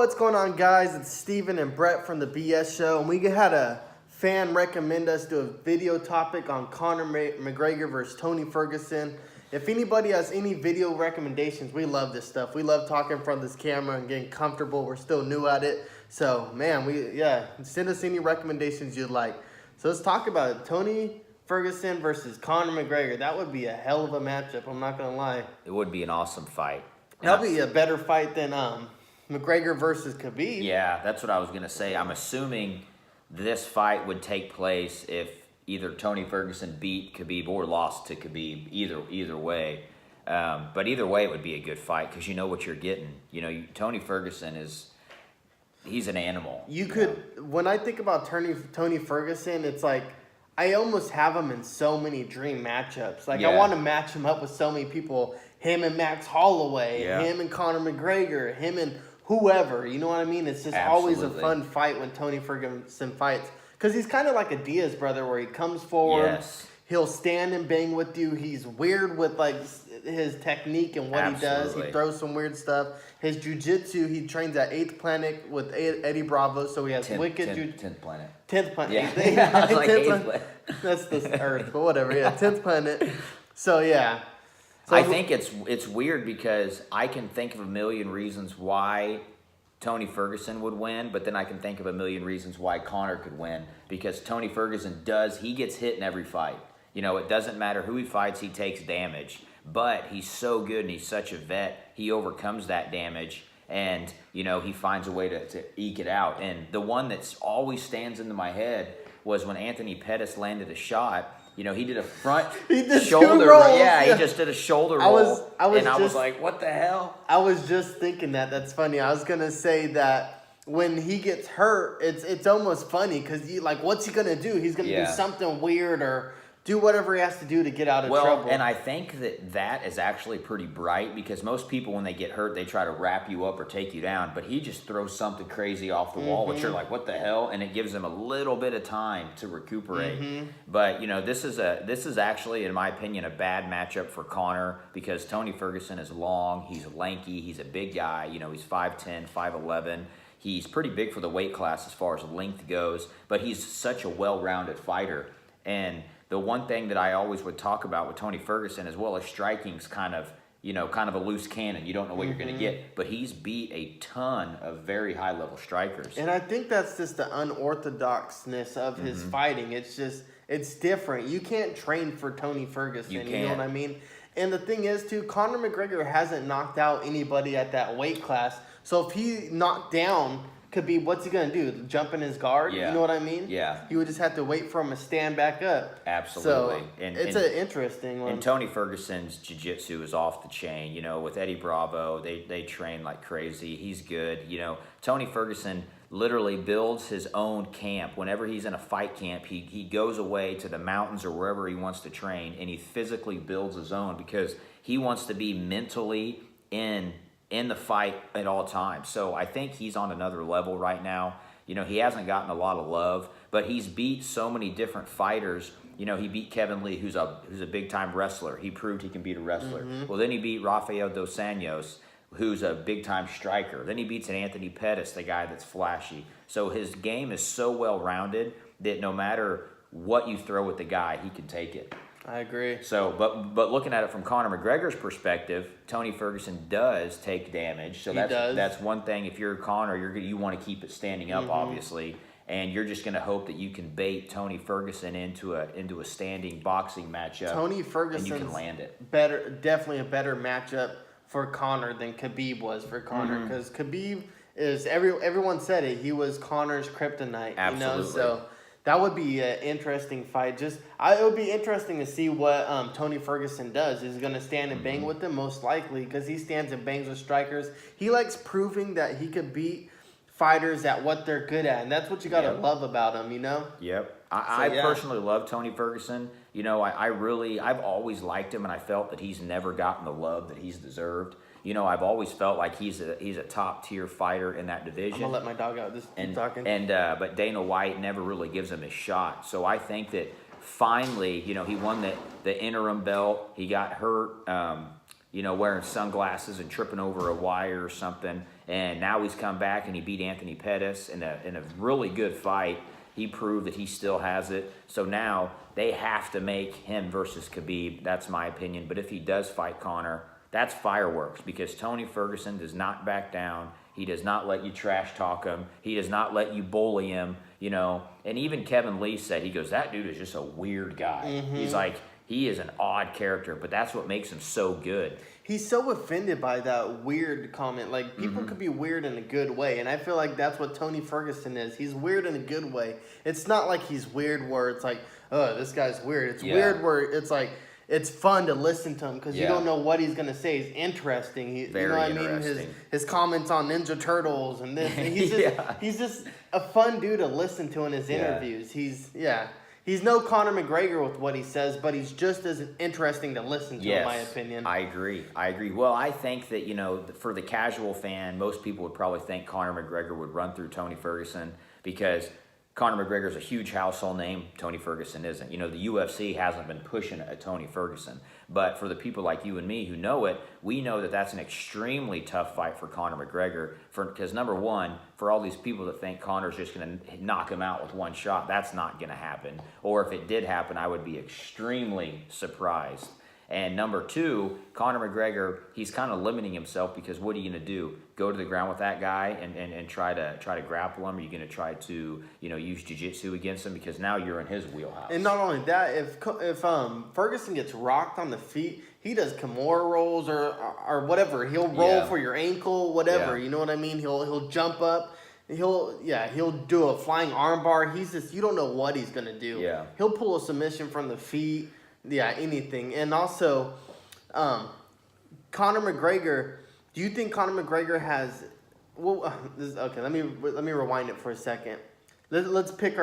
what's going on, guys? It's Steven and Brett from the BS Show, and we had a fan recommend us do a video topic on Conor McGregor versus Tony Ferguson. If anybody has any video recommendations, we love this stuff. We love talking in front of this camera and getting comfortable. We're still new at it. So, man, send us any recommendations you'd like. So let's talk about it. Tony Ferguson versus Conor McGregor. That would be a hell of a matchup, I'm not going to lie. It would be an awesome fight. That'll be a better fight than McGregor versus Khabib. Yeah, that's what I was going to say. I'm assuming this fight would take place if either Tony Ferguson beat Khabib or lost to Khabib, either way. But either way, it would be a good fight because you know what you're getting. Tony Ferguson he's an animal. When I think about Tony Ferguson, it's like I almost have him in so many dream matchups. Like, I want to match him up with so many people. Him and Max Holloway, him and Conor McGregor, him and whoever. You know what I mean? It's just always a fun fight when Tony Ferguson fights. Because he's kind of like a Diaz brother where he comes forward. He'll stand and bang with you. He's weird with like his technique and what he does. He throws some weird stuff. His jiu-jitsu, he trains at 8th Planet with Eddie Bravo, so he has 10th Planet. 10th Planet. Yeah. I was like 10th Planet. That's the Earth, but whatever. Yeah, 10th Planet. So, yeah. So I think it's weird because I can think of a million reasons why Tony Ferguson would win, but then I can think of a million reasons why Conor could win because Tony Ferguson he gets hit in every fight. It doesn't matter who he fights, he takes damage. But he's so good and he's such a vet, he overcomes that damage and, he finds a way to eke it out. And the one that's always stands into my head was when Anthony Pettis landed a shot. He did a front shoulder roll. Yeah, he just did a shoulder roll. I was like, what the hell? I was just thinking that. That's funny. I was going to say that when he gets hurt, it's almost funny because what's he going to do? He's going to do something weird or do whatever he has to do to get out of trouble. And I think that is actually pretty bright because most people, when they get hurt, they try to wrap you up or take you down. But he just throws something crazy off the wall, which you're like, what the hell? And it gives him a little bit of time to recuperate. But, this is actually, in my opinion, a bad matchup for Conor because Tony Ferguson is long, he's lanky, he's a big guy. He's 5'10", 5'11". He's pretty big for the weight class as far as length goes, but he's such a well-rounded fighter. And the one thing that I always would talk about with Tony Ferguson as well as striking's kind of a loose cannon. You don't know what you're going to get. But he's beat a ton of very high-level strikers. And I think that's just the unorthodoxness of his fighting. It's different. You can't train for Tony Ferguson. You know what I mean? And the thing is, too, Conor McGregor hasn't knocked out anybody at that weight class. So if he knocked down Khabib, what's he going to do? Jump in his guard? Yeah. You know what I mean? Yeah. You would just have to wait for him to stand back up. Absolutely. So it's an interesting one. And Tony Ferguson's jiu-jitsu is off the chain. With Eddie Bravo, they train like crazy. He's good. Tony Ferguson literally builds his own camp. Whenever he's in a fight camp, he goes away to the mountains or wherever he wants to train, and he physically builds his own because he wants to be mentally in the fight at all times. So I think he's on another level right now. He hasn't gotten a lot of love, but he's beat so many different fighters. He beat Kevin Lee, who's a big-time wrestler. He proved he can beat a wrestler. Well, then he beat Rafael Dos Anjos, who's a big-time striker. Then he beats an Anthony Pettis, the guy that's flashy. So his game is so well-rounded that no matter what you throw at the guy, he can take it. I agree. So, but looking at it from Conor McGregor's perspective, Tony Ferguson does take damage. So that's one thing. If you're Conor, you want to keep it standing up, obviously, and you're just going to hope that you can bait Tony Ferguson into a standing boxing matchup. Tony Ferguson, and you can land it. Definitely a better matchup for Conor than Khabib was for Conor because Khabib is everyone said it. He was Conor's kryptonite. Absolutely. So that would be an interesting fight. It would be interesting to see what Tony Ferguson does. Is he going to stand and bang with them? Most likely, because he stands and bangs with strikers. He likes proving that he could beat fighters at what they're good at, and that's what you got to love about him, Yep. I personally love Tony Ferguson. I've always liked him, and I felt that he's never gotten the love that he's deserved. I've always felt like he's a top tier fighter in that division. I'm gonna let my dog out. Just keep talking. But Dana White never really gives him a shot. So I think that finally, he won the interim belt. He got hurt, wearing sunglasses and tripping over a wire or something. And now he's come back and he beat Anthony Pettis in a really good fight. He proved that he still has it. So now they have to make him versus Khabib. That's my opinion. But if he does fight Conor, that's fireworks, because Tony Ferguson does not back down. He does not let you trash talk him. He does not let you bully him, you know. And even Kevin Lee said, he goes, that dude is just a weird guy. Mm-hmm. He's like, he is an odd character, but that's what makes him so good. He's so offended by that weird comment. Like, people could be weird in a good way, and I feel like that's what Tony Ferguson is. He's weird in a good way. It's not like he's weird where it's like, oh, this guy's weird. It's weird where it's like, it's fun to listen to him because you don't know what he's going to say. He's interesting. Very you know what interesting. I mean? His comments on Ninja Turtles and this. And he's just a fun dude to listen to in his interviews. He's no Conor McGregor with what he says, but he's just as interesting to listen to, in my opinion. I agree. Well, I think that, you know, for the casual fan, most people would probably think Conor McGregor would run through Tony Ferguson because Conor McGregor is a huge household name. Tony Ferguson isn't. You know, the UFC hasn't been pushing a Tony Ferguson. But for the people like you and me who know it, we know that that's an extremely tough fight for Conor McGregor. Because number one, for all these people that think Conor's just going to knock him out with one shot, that's not going to happen. Or if it did happen, I would be extremely surprised. And number two, Conor McGregor, he's kind of limiting himself because what are you going to do? Go to the ground with that guy and try to grapple him? Are you going to try to, you know, use jiu-jitsu against him? Because now you're in his wheelhouse. And not only that, if Ferguson gets rocked on the feet, he does Kimura rolls or whatever. He'll roll for your ankle, whatever. You know what I mean? He'll jump up. He'll do a flying armbar. He's just, you don't know what he's going to do. Yeah. He'll pull a submission from the feet. Yeah, anything. And also, Conor McGregor, do you think Conor McGregor has... Well, okay, let me rewind it for a second. Let's make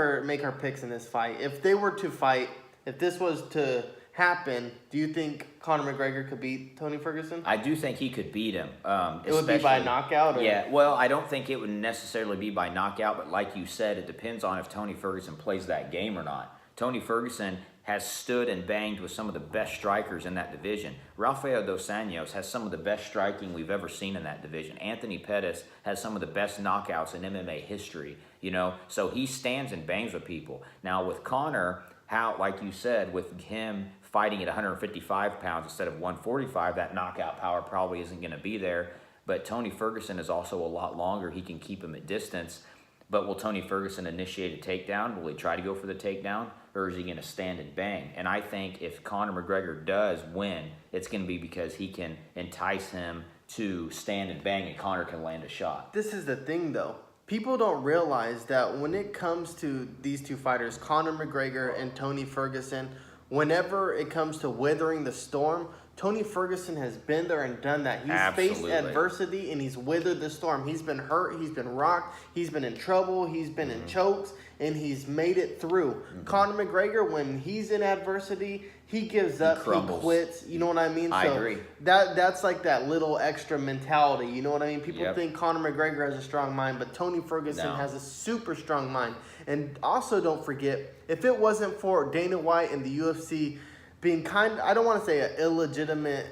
our picks in this fight. If they were to fight, if this was to happen, do you think Conor McGregor could beat Tony Ferguson? I do think he could beat him. It would be by knockout? Or? Yeah, well, I don't think it would necessarily be by knockout, but like you said, it depends on if Tony Ferguson plays that game or not. Tony Ferguson has stood and banged with some of the best strikers in that division. Rafael dos Anjos has some of the best striking we've ever seen in that division. Anthony Pettis has some of the best knockouts in MMA history, you know? So he stands and bangs with people. Now with Conor, like you said, with him fighting at 155 pounds instead of 145, that knockout power probably isn't going to be there. But Tony Ferguson is also a lot longer. He can keep him at distance. But will Tony Ferguson initiate a takedown? Will he try to go for the takedown? Or is he going to stand and bang? And I think if Conor McGregor does win, it's going to be because he can entice him to stand and bang and Conor can land a shot. This is the thing, though. People don't realize that when it comes to these two fighters, Conor McGregor and Tony Ferguson, whenever it comes to weathering the storm, Tony Ferguson has been there and done that. He's faced adversity and he's weathered the storm. He's been hurt, he's been rocked, he's been in trouble, he's been in chokes, and he's made it through. Conor McGregor, when he's in adversity, he gives up, he quits. You know what I mean? I agree. That's like that little extra mentality. You know what I mean? People think Conor McGregor has a strong mind, but Tony Ferguson has a super strong mind. And also don't forget, if it wasn't for Dana White and the UFC being I don't want to say an illegitimate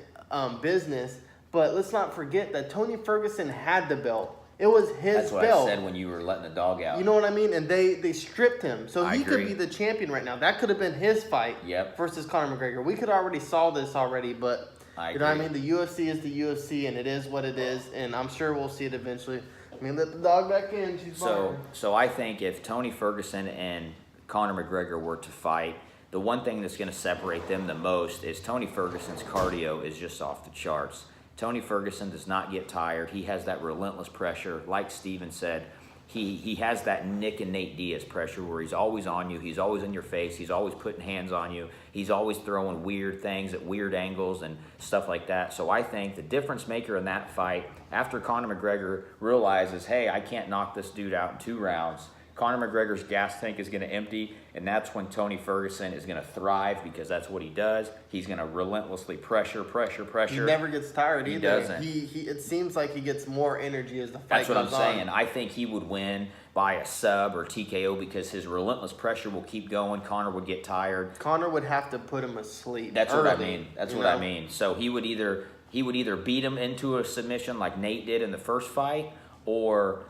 business, but let's not forget that Tony Ferguson had the belt. It was his That's what belt. I said when you were letting the dog out. You know what I mean? And they stripped him. So he could be the champion right now. That could have been his fight versus Conor McGregor. We could already saw this already, but you know what I mean? The UFC is the UFC, and it is what it is, and I'm sure we'll see it eventually. I mean, let the dog back in. She's fine. So I think if Tony Ferguson and Conor McGregor were to fight, the one thing that's going to separate them the most is Tony Ferguson's cardio is just off the charts. Tony Ferguson does not get tired. He has that relentless pressure. Like Steven said, he has that Nick and Nate Diaz pressure where he's always on you. He's always in your face. He's always putting hands on you. He's always throwing weird things at weird angles and stuff like that. So I think the difference maker in that fight, after Conor McGregor realizes, hey, I can't knock this dude out in 2 rounds, Conor McGregor's gas tank is going to empty, and that's when Tony Ferguson is going to thrive because that's what he does. He's going to relentlessly pressure. He never gets tired either. He doesn't. It seems like he gets more energy as the fight goes on. That's what I'm saying. On. I think he would win by a sub or TKO because his relentless pressure will keep going. Conor would get tired. Conor would have to put him asleep. That's what I mean. That's what I mean. So he would either beat him into a submission like Nate did in the first fight, or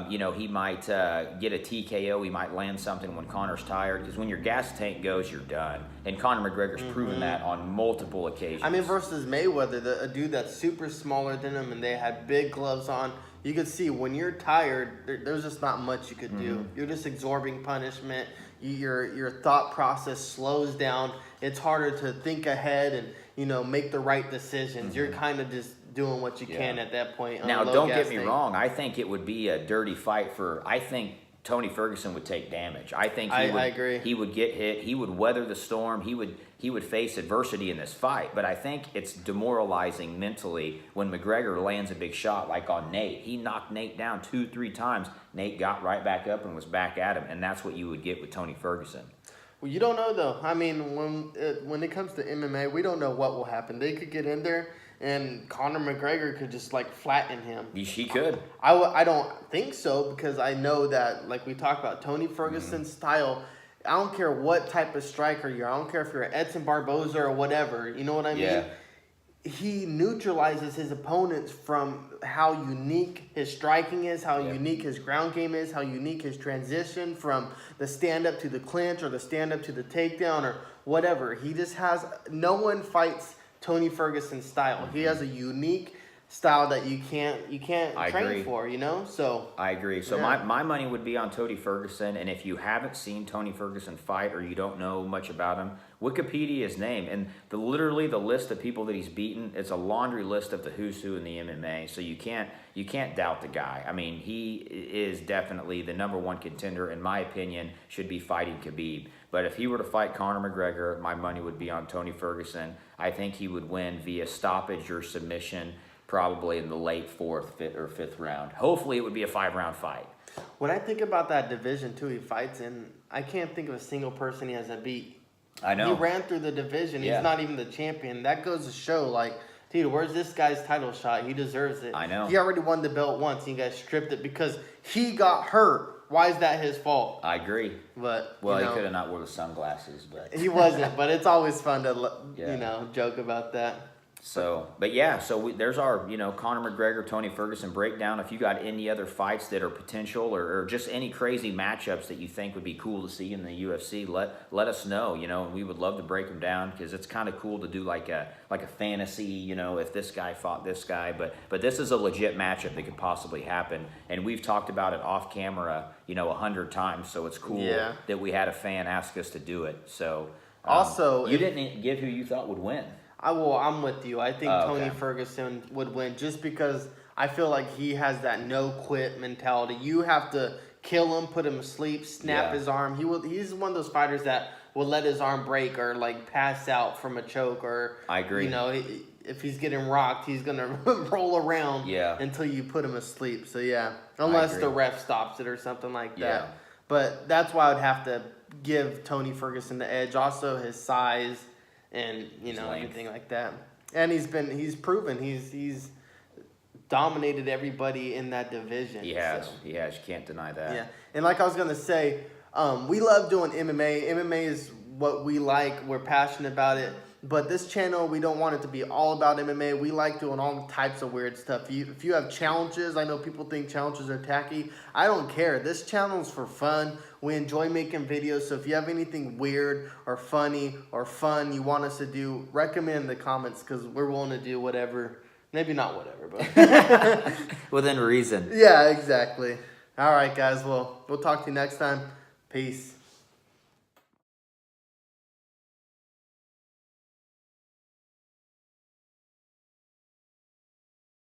he might get a TKO. He might land something when Conor's tired, because when your gas tank goes, you're done. And Conor McGregor's proven that on multiple occasions. I mean, versus Mayweather, a dude that's super smaller than him, and they had big gloves on. You could see when you're tired, there's just not much you could do. You're just absorbing punishment. Your thought process slows down. It's harder to think ahead and make the right decisions. You're kind of just doing what you can at that point. Now, don't get me wrong. I think it would be a dirty fight I think Tony Ferguson would take damage. I think I agree. He would get hit. He would weather the storm. He would face adversity in this fight. But I think it's demoralizing mentally when McGregor lands a big shot like on Nate. He knocked Nate down 2-3 times. Nate got right back up and was back at him. And that's what you would get with Tony Ferguson. Well, you don't know, though. I mean, when it comes to MMA, we don't know what will happen. They could get in there, and Conor McGregor could just, flatten him. She could. I don't think so, because I know that, like we talked about, Tony Ferguson's style, I don't care what type of striker you are. I don't care if you're Edson Barboza or whatever. You know what I mean? He neutralizes his opponents from how unique his striking is, how unique his ground game is, how unique his transition from the stand-up to the clinch or the stand-up to the takedown or whatever. He just has – no one fights Tony Ferguson's style. He has a unique style that you can't train for, So I agree. So my money would be on Tony Ferguson, and if you haven't seen Tony Ferguson fight or you don't know much about him, Wikipedia his name, and literally the list of people that he's beaten, it's a laundry list of the who's who in the MMA. So you can't doubt the guy. I mean, he is definitely the number one contender, in my opinion, should be fighting Khabib. But if he were to fight Conor McGregor, my money would be on Tony Ferguson. I think he would win via stoppage or submission, probably in the late 4th, 5th, or 5th round. Hopefully it would be a 5-round fight. When I think about that division, too, he fights in, I can't think of a single person he hasn't beat. I know. He ran through the division. He's not even the champion. That goes to show, dude, where's this guy's title shot? He deserves it. I know. He already won the belt once, and you guys stripped it because he got hurt. Why is that his fault? I agree. But, he could have not worn the sunglasses. But he wasn't, but it's always fun to, joke about that. So, there's our, Conor McGregor, Tony Ferguson breakdown. If you got any other fights that are potential or just any crazy matchups that you think would be cool to see in the UFC, let us know, and we would love to break them down, because it's kind of cool to do like a fantasy, if this guy fought this guy. But this is a legit matchup that could possibly happen, and we've talked about it off camera, 100 times. So it's cool that we had a fan ask us to do it. So also, you didn't give who you thought would win. I'm with you. I think Tony Ferguson would win, just because I feel like he has that no-quit mentality. You have to kill him, put him to sleep, snap his arm. He's one of those fighters that will let his arm break or pass out from a choke, or I agree. If he's getting rocked, he's gonna roll around until you put him asleep. So unless the ref stops it or something like that. But that's why I would have to give Tony Ferguson the edge. Also, his size. And everything like that, and he's proven he's dominated everybody in that division. He has. You can't deny that. Yeah, and like I was gonna say, we love doing MMA. MMA is what we like. We're passionate about it. But this channel, we don't want it to be all about MMA. We like doing all types of weird stuff. If you have challenges, I know people think challenges are tacky. I don't care. This channel is for fun. We enjoy making videos. So if you have anything weird or funny or fun you want us to do, recommend in the comments, because we're willing to do whatever. Maybe not whatever, but within reason. Yeah, exactly. All right, guys. Well, we'll talk to you next time. Peace.